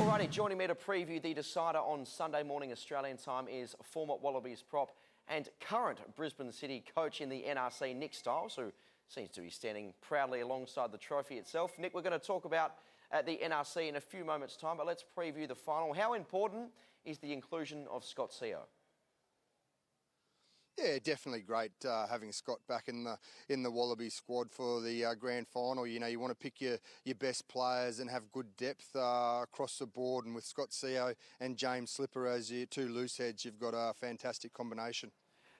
Alrighty, joining me to preview the decider on Sunday morning Australian time is former Wallabies prop and current Brisbane City coach in the NRC, Nick Stiles, who seems to be standing proudly alongside the trophy itself. Nick, we're going to talk about the NRC in a few moments' time, but let's preview the final. How important is the inclusion of Scott Seo? Yeah, definitely great having Scott back in the Wallabies squad for the grand final. You know, you want to pick your best players and have good depth across the board. And with Scott Seo and James Slipper as your two loose heads, you've got a fantastic combination.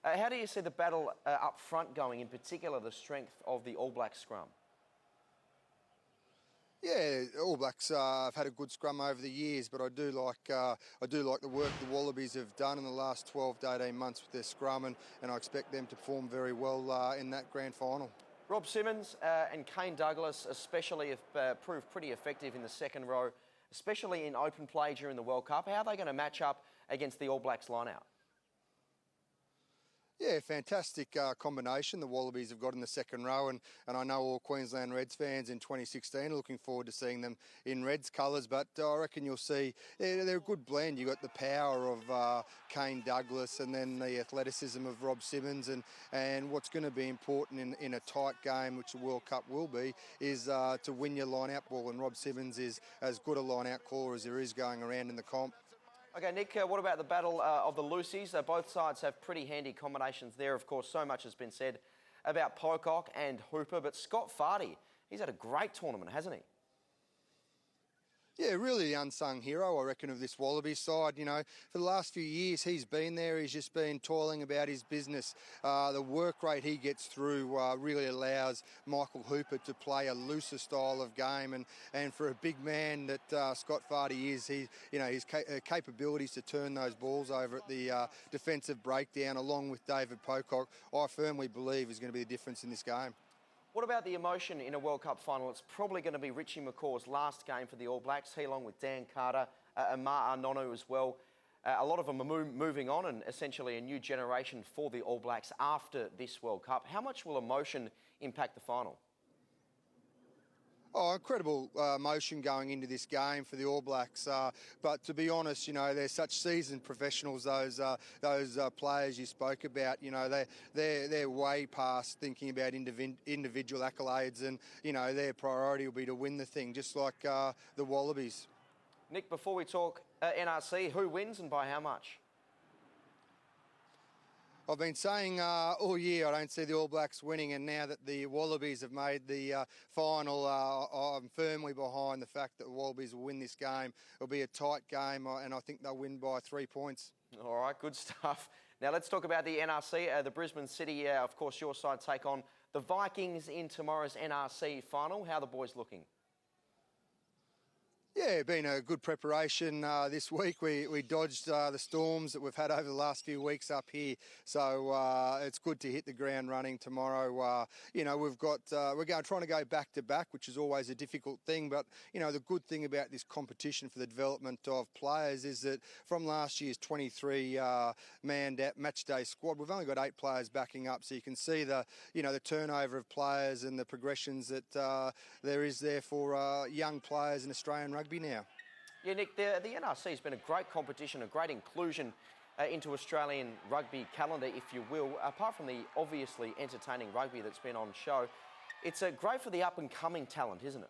How do you see the battle up front going, in particular the strength of the All Black scrum? Yeah, All Blacks have had a good scrum over the years, but I do like the work the Wallabies have done in the last 12 to 18 months with their scrum, and I expect them to perform very well in that grand final. Rob Simmons and Kane Douglas especially have proved pretty effective in the second row, especially in open play during the World Cup. How are they going to match up against the All Blacks line-out? Yeah, fantastic combination the Wallabies have got in the second row, and I know all Queensland Reds fans in 2016 are looking forward to seeing them in Reds colours, but I reckon you'll see they're a good blend. You've got the power of Kane Douglas and then the athleticism of Rob Simmons, and what's going to be important in a tight game, which the World Cup will be, is to win your line-out ball, and Rob Simmons is as good a line-out caller as there is going around in the comp. Okay, Nick, what about the battle of the loosies? Both sides have pretty handy combinations there. Of course, so much has been said about Pocock and Hooper, but Scott Fardy, he's had a great tournament, hasn't he? Yeah, really the unsung hero, I reckon, of this Wallabies side. You know, for the last few years he's been there. He's just been toiling about his business. The work rate he gets through really allows Michael Hooper to play a looser style of game. And for a big man that Scott Fardy is, his capabilities to turn those balls over at the defensive breakdown, along with David Pocock, I firmly believe is going to be the difference in this game. What about the emotion in a World Cup final? It's probably going to be Richie McCaw's last game for the All Blacks. He, along with Dan Carter, Amar Nonu as well. A lot of them are moving on, and essentially a new generation for the All Blacks after this World Cup. How much will emotion impact the final? Oh, incredible emotion going into this game for the All Blacks. But to be honest, you know, they're such seasoned professionals. Those players you spoke about, you know, they're way past thinking about individual accolades, and you know their priority will be to win the thing, just like the Wallabies. Nick, before we talk NRC, who wins and by how much? I've been saying all year I don't see the All Blacks winning, and now that the Wallabies have made the final, I'm firmly behind the fact that the Wallabies will win this game. It'll be a tight game, and I think they'll win by 3 points. All right, good stuff. Now let's talk about the NRC. The Brisbane City, of course, your side take on the Vikings in tomorrow's NRC final. How are the boys looking? Yeah, been a good preparation this week. We dodged the storms that we've had over the last few weeks up here, so it's good to hit the ground running tomorrow. You know, we're trying to go back to back, which is always a difficult thing. But you know, the good thing about this competition for the development of players is that from last year's 23-man match day squad, we've only got 8 players backing up, so you can see the turnover of players and the progressions that there is there for young players in Australian rugby now. Yeah, Nick, the NRC has been a great competition, a great inclusion into Australian rugby calendar, if you will. Apart from the obviously entertaining rugby that's been on show, it's great for the up-and-coming talent, isn't it?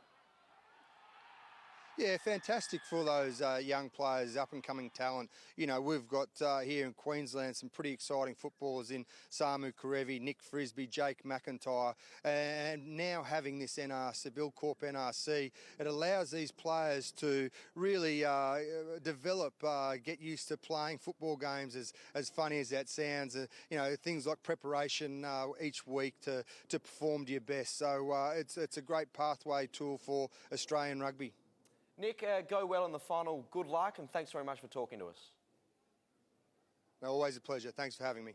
Yeah, fantastic for those young players, up-and-coming talent. You know, we've got here in Queensland some pretty exciting footballers in Samu Karevi, Nick Frisbee, Jake McIntyre, and now having this NRC, Bill Corp NRC, it allows these players to really develop, get used to playing football games, as funny as that sounds. You know, things like preparation each week to perform to your best. So it's a great pathway tool for Australian rugby. Nick, go well in the final. Good luck, and thanks very much for talking to us. Always a pleasure. Thanks for having me.